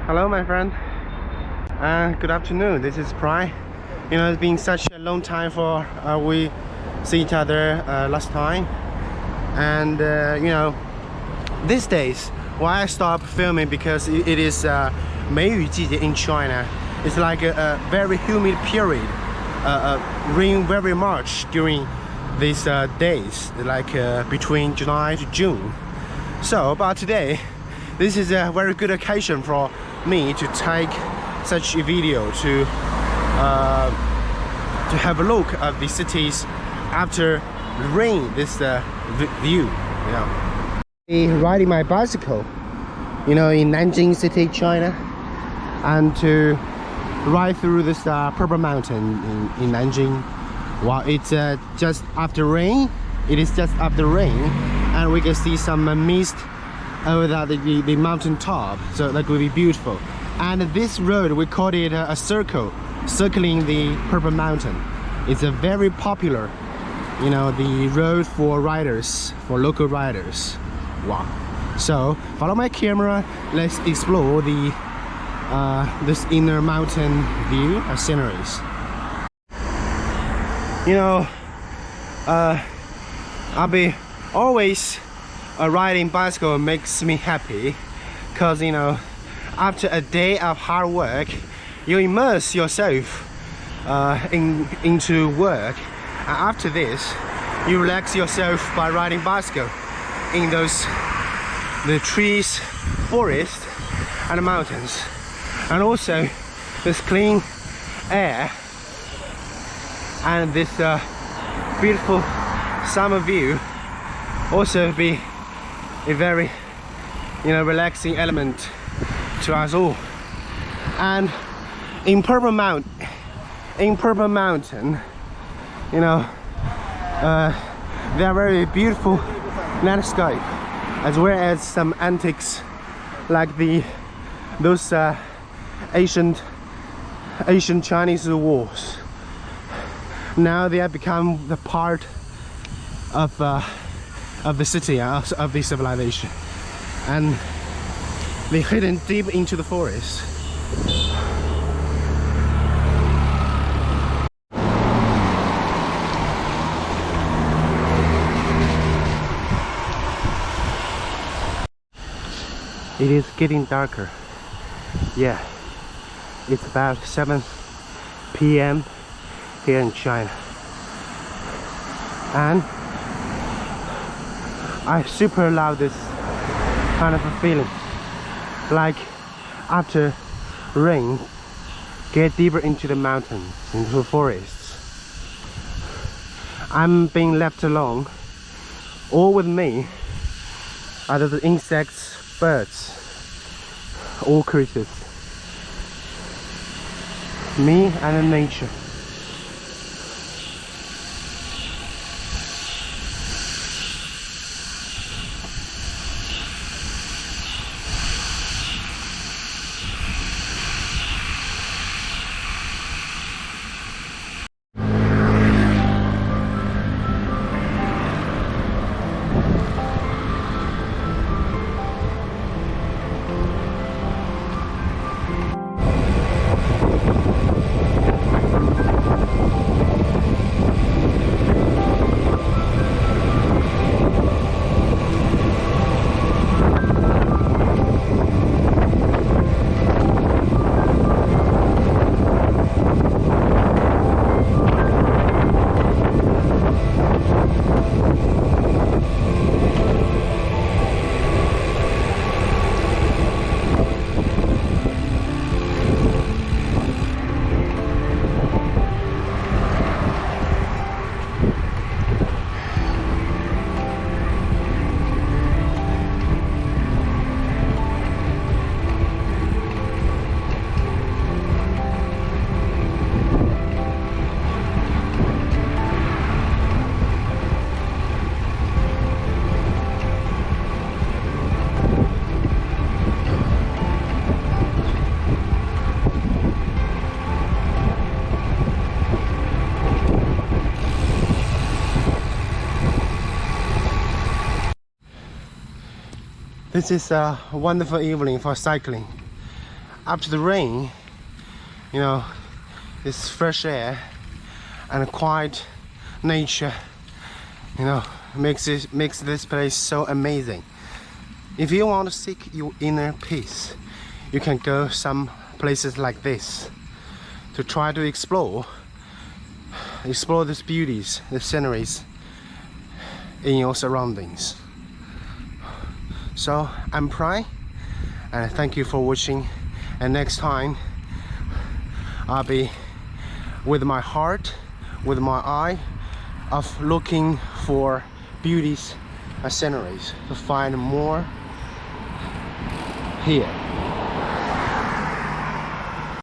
Hello, my friend. Good afternoon. This is Pry. You know, it's been such a long time for we see each other last time, and you know, these days why I stopped filming because it is 梅雨季节 in China. It's like a very humid period. Rain very much during these days, like between July to June. So, but today, this is a very good occasion for me to take such a video to have a look at the cities after rain. This view, you know. Riding my bicycle, you know, in Nanjing City, China, and to ride through this purple mountain in Nanjing. While it's just after rain, it is just after rain, and we can see some mist over the mountain top, so that will be beautiful. And this road, we call it a circle, circling the purple mountain. It's a very popular, you know, the road for riders, for local riders. Wow. So follow my camera, let's explore the this inner mountain view of sceneries. You know, I'll be always riding bicycle makes me happy, because you know, after a day of hard work, you immerse yourself into work, and after this you relax yourself by riding bicycle in the trees, forest and mountains, and also this clean air and this beautiful summer view also be a very, you know, relaxing element to us all. And in Purple Mountain, you know, there are very beautiful landscape, as well as some antiques like those ancient Chinese walls. Now they have become the part of the city, of the civilization, and they're hidden deep into the forest. It is getting darker. Yeah, it's about 7 p.m. here in China, and I super love this kind of a feeling, like after rain, get deeper into the mountains, into the forests. I'm being left alone. All with me are the insects, birds, all creatures, me and nature. This is a wonderful evening for cycling. after the rain, you know, this fresh air and quiet nature, you know, makes this place so amazing. If you want to seek your inner peace, you can go some places like this to try to explore these beauties, the sceneries in your surroundings. So I'm Pry, and thank you for watching, and next time I'll be with my heart, with my eye of looking for beauties and sceneries to find more here.